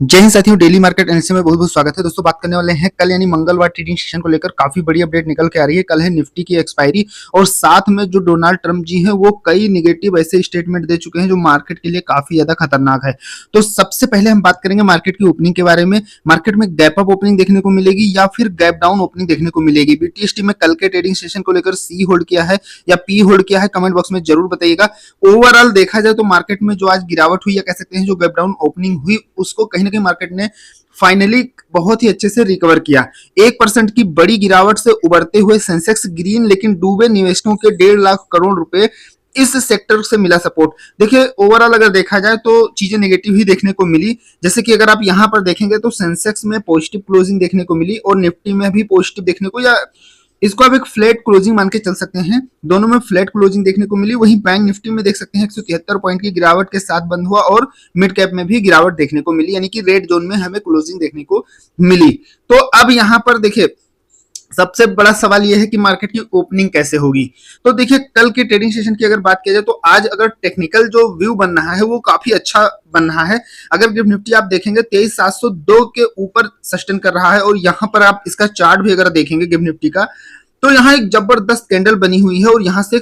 जय हिंद साथियों, daily market analysis में बहुत बहुत स्वागत है। दोस्तों बात करने वाले हैं कल यानी मंगलवार ट्रेडिंग सेशन को लेकर काफी बड़ी अपडेट निकल के आ रही है। कल है निफ्टी की एक्सपायरी और साथ में जो डोनाल्ड ट्रंप जी हैं वो कई नेगेटिव ऐसे स्टेटमेंट दे चुके हैं जो मार्केट के लिए काफी ज्यादा खतरनाक है। तो सबसे पहले हम बात करेंगे मार्केट की ओपनिंग के बारे में। मार्केट में गैप अप ओपनिंग देखने को मिलेगी या फिर गैप डाउन ओपनिंग देखने को मिलेगी। बीटीएसटी में कल के ट्रेडिंग सेशन को लेकर सी होल्ड किया है या पी होल्ड किया है, कमेंट बॉक्स में जरूर बताइएगा। ओवरऑल देखा जाए तो मार्केट में जो आज गिरावट हुई या कह सकते हैं जो गैप डाउन ओपनिंग हुई उसको कहीं ना कहीं मार्केट ने फाइनली बहुत ही अच्छे से रिकवर किया। 1% की बड़ी गिरावट से उबरते हुए सेंसेक्स ग्रीन लेकिन डूबे निवेशकों के 1.5 लाख करोड़ रुपए इस सेक्टर से मिला सपोर्ट। देखिए ओवरऑल अगर देखा जाए तो चीजें नेगेटिव ही देखने को मिली। जैसे कि अगर आप यहां पर देखेंगे तो सेंसेक्स में पॉजिटिव क्लोजिंग देखने को मिली और निफ्टी में भी पॉजिटिव देखने को, या इसको आप एक फ्लैट क्लोजिंग मान के चल सकते हैं, दोनों में फ्लैट क्लोजिंग देखने को मिली। वहीं बैंक निफ्टी में देख सकते हैं 173 पॉइंट की गिरावट के साथ बंद हुआ और मिड कैप में भी गिरावट देखने को मिली, यानी कि रेड जोन में हमें क्लोजिंग देखने को मिली। तो अब यहां पर देखिए सबसे बड़ा सवाल यह है कि मार्केट की ओपनिंग कैसे होगी। तो देखिए कल के ट्रेडिंग सेशन की अगर बात किया जाए तो आज अगर टेक्निकल जो व्यू बन रहा है वो काफी अच्छा बन रहा है। अगर गिफ्ट निफ्टी आप देखेंगे 23,702 के ऊपर सस्टेन कर रहा है और यहाँ पर आप इसका चार्ट भी अगर देखेंगे गिफ्ट निफ्टी का तो यहाँ एक जबरदस्त कैंडल बनी हुई है और यहाँ से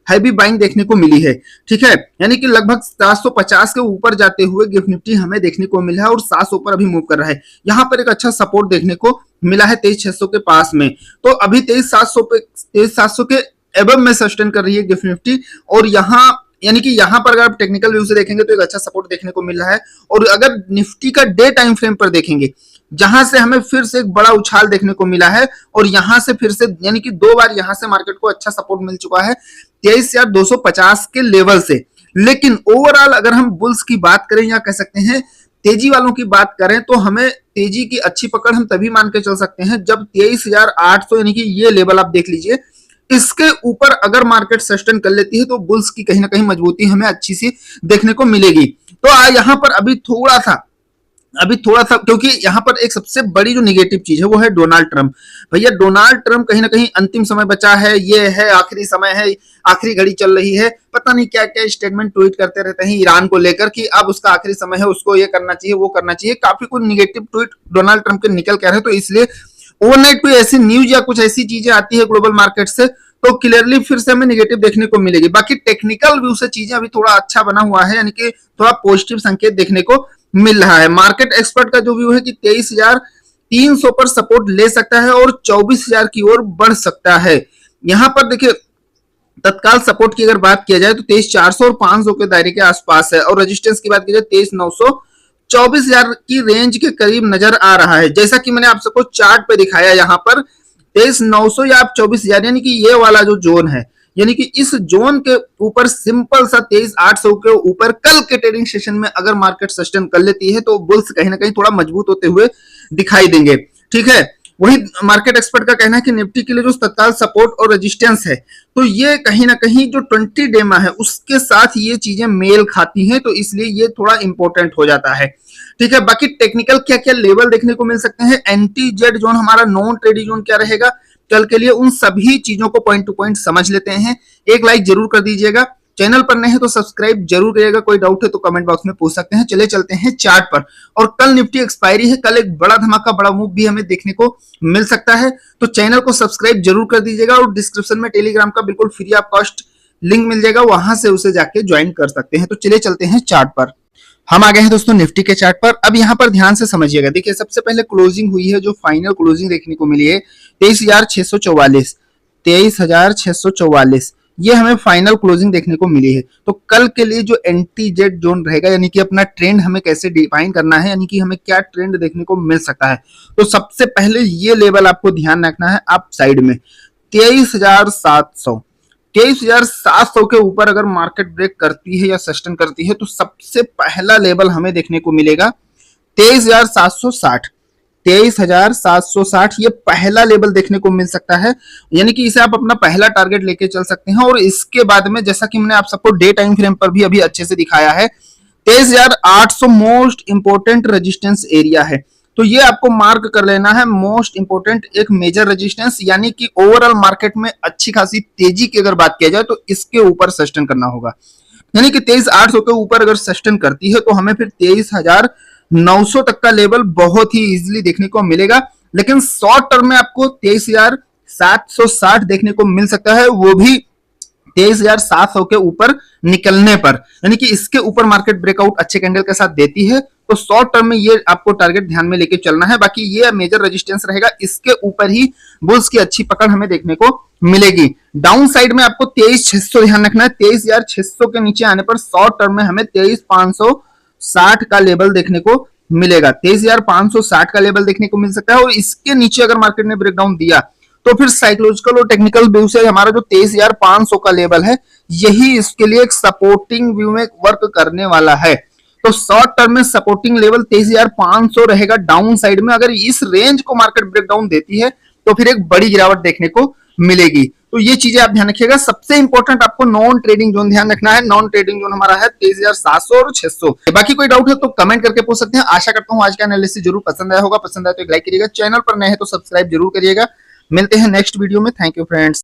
हैवी बाइंग देखने को मिली है। ठीक है, यानी कि लगभग 750 के ऊपर जाते हुए गिफ्ट निफ्टी हमें देखने को मिला है और 700 पर अभी मूव कर रहा है। यहाँ पर एक अच्छा सपोर्ट देखने को मिला है 23,600 के पास में। तो अभी 23,700 के एबव में सस्टेन कर रही है गिफ्ट निफ्टी और यहाँ यानी कि यहाँ पर अगर आप टेक्निकल व्यू से देखेंगे तो एक अच्छा सपोर्ट देखने को मिल रहा है। और अगर निफ्टी का डे टाइम फ्रेम पर देखेंगे जहां से हमें फिर से एक बड़ा उछाल देखने को मिला है और यहां से फिर से यानी कि 2 बार यहां से मार्केट को अच्छा सपोर्ट मिल चुका है 23,250 के लेवल से। लेकिन ओवरऑल अगर हम बुल्स की बात करें या कह सकते हैं तेजी वालों की बात करें तो हमें तेजी की अच्छी पकड़ हम तभी मान के चल सकते हैं जब 23,800 यानी कि ये लेवल आप देख लीजिए, इसके ऊपर अगर मार्केट सस्टेन कर लेती है तो बुल्स की कहीं ना कहीं मजबूती हमें अच्छी सी देखने को मिलेगी। तो यहाँ पर अभी थोड़ा सा क्योंकि यहाँ पर एक सबसे बड़ी जो नेगेटिव चीज है वो है डोनाल्ड ट्रंप। भैया डोनाल्ड ट्रंप कहीं ना कहीं अंतिम समय बचा है, ये है आखिरी समय है, आखिरी घड़ी चल रही है, पता नहीं क्या क्या स्टेटमेंट ट्वीट करते रहते हैं ईरान को लेकर कि अब उसका आखिरी समय है, उसको ये करना चाहिए वो करना चाहिए। काफी कुछ निगेटिव ट्वीट डोनाल्ड ट्रंप के निकल के आ रहे हैं। तो इसलिए ओवरनाइट कोई ऐसी न्यूज या कुछ ऐसी चीजें आती है ग्लोबल मार्केट से तो क्लियरली फिर से हमें नेगेटिव देखने को मिलेगी। बाकी टेक्निकल व्यू से चीजें अभी थोड़ा अच्छा बना हुआ है, यानी कि थोड़ा पॉजिटिव संकेत देखने को मिल रहा है। मार्केट एक्सपर्ट का जो व्यू है कि 23,300 पर सपोर्ट ले सकता है और 24,000 की ओर बढ़ सकता है। यहां पर देखिए तत्काल सपोर्ट की अगर बात किया जाए तो 23,400 और 500 के दायरे के आसपास है और रेजिस्टेंस की बात की जाए 23,900 24,000 की रेंज के करीब नजर आ रहा है। जैसा कि मैंने आप सबको चार्ट पे दिखाया, यहाँ पर 23,900 या 24,000 यानी कि ये वाला जो जोन है, यानी कि इस जोन के ऊपर सिंपल सा 23,800 के ऊपर कल के ट्रेडिंग सेशन में अगर मार्केट सस्टेन कर लेती है तो बुल्स कहीं ना कहीं थोड़ा मजबूत होते हुए दिखाई देंगे। ठीक है, वही मार्केट एक्सपर्ट का कहना है कि निफ्टी के लिए जो तत्काल सपोर्ट और रेजिस्टेंस है तो ये कहीं ना कहीं जो 20 डेमा है उसके साथ ये चीजें मेल खाती हैं, तो इसलिए ये थोड़ा इंपॉर्टेंट हो जाता है। ठीक है, बाकी टेक्निकल क्या क्या लेवल देखने को मिल सकते हैं, एंटी जेड जोन, हमारा नॉन ट्रेडिंग जोन क्या रहेगा कल के लिए, उन सभी चीजों को पॉइंट टू पॉइंट समझ लेते हैं। एक लाइक जरूर कर दीजिएगा, चैनल पर नए हैं तो सब्सक्राइब जरूर करिएगा, कोई डाउट है तो कमेंट बॉक्स में पूछ सकते हैं। चले चलते हैं चार्ट पर। और कल निफ्टी एक्सपायरी है, कल एक बड़ा धमाका बड़ा मूव भी हमें देखने को मिल सकता है, तो चैनल को सब्सक्राइब जरूर कर दीजिएगा और डिस्क्रिप्शन में टेलीग्राम का बिल्कुल फ्री ऑफ कॉस्ट लिंक मिल जाएगा, वहां से उसे जाके ज्वाइन कर सकते हैं। तो चले चलते हैं चार्ट पर। हम आ गए हैं दोस्तों निफ्टी के चार्ट पर। अब यहाँ पर ध्यान से समझिएगा, देखिए सबसे पहले क्लोजिंग हुई है, जो फाइनल क्लोजिंग देखने को मिली है 23,644 ये हमें फाइनल क्लोजिंग देखने को मिली है। तो कल के लिए जो एंटी जेड जोन रहेगा, यानी कि अपना ट्रेंड हमें कैसे डिफाइन करना है, यानी कि हमें क्या ट्रेंड देखने को मिल सकता है, तो सबसे पहले ये लेवल आपको ध्यान रखना है अप साइड में 23,700 के ऊपर अगर मार्केट ब्रेक करती है या सस्टेन करती है तो सबसे पहला लेवल हमें देखने को मिलेगा 23,760 ये पहला लेवल देखने को मिल सकता है, यानी कि इसे आप अपना पहला टारगेट लेके चल सकते हैं। और इसके बाद में जैसा कि मैंने आप सबको डे टाइम फ्रेम पर भी अभी अच्छे से दिखाया है 23,800 मोस्ट इंपोर्टेंट रेजिस्टेंस एरिया है, तो ये आपको मार्क कर लेना है मोस्ट इंपोर्टेंट एक मेजर रेजिस्टेंस, यानी कि ओवरऑल मार्केट में अच्छी खासी तेजी की अगर बात किया जाए तो इसके ऊपर सस्टेन करना होगा। यानी कि 23,800 के ऊपर अगर सस्टेन करती है तो हमें फिर 23,000 900 तक का लेवल बहुत ही इजीली देखने को मिलेगा। लेकिन शॉर्ट टर्म में आपको 23,760 देखने को मिल सकता है, वो भी 23,700 के ऊपर निकलने पर, यानी कि इसके ऊपर मार्केट ब्रेकआउट अच्छे कैंडल के साथ देती है तो शॉर्ट टर्म में ये आपको टारगेट ध्यान में लेके चलना है। बाकी ये मेजर रेजिस्टेंस रहेगा, इसके ऊपर ही बुल्स की अच्छी पकड़ हमें देखने को मिलेगी। डाउन साइड में आपको 23,600 ध्यान रखना है। 23,600 के नीचे आने पर शॉर्ट टर्म में हमें 23,560 का लेवल देखने को मिलेगा। 23,560 का लेवल देखने को मिल सकता है और इसके नीचे अगर मार्केट ने ब्रेकडाउन दिया तो फिर साइकोलॉजिकल और टेक्निकल व्यू से हमारा जो 23,500 का लेवल है यही इसके लिए एक सपोर्टिंग व्यू में वर्क करने वाला है। तो शॉर्ट टर्म में सपोर्टिंग लेवल 23,500 रहेगा डाउन साइड में। अगर इस रेंज को मार्केट ब्रेकडाउन देती है तो फिर एक बड़ी गिरावट देखने को मिलेगी। तो ये चीजें आप ध्यान रखिएगा। सबसे इंपॉर्टेंट आपको नॉन ट्रेडिंग जोन ध्यान रखना है। नॉन ट्रेडिंग जोन हमारा है 23,700 और 600। बाकी कोई डाउट है तो कमेंट करके पूछ सकते हैं। आशा करता हूं आज का एनालिसिस जरूर पसंद आया होगा। पसंद आया तो एक लाइक करिएगा, चैनल पर नए हैं तो सब्सक्राइब जरूर करिएगा। मिलते हैं नेक्स्ट वीडियो में। Thank you friends.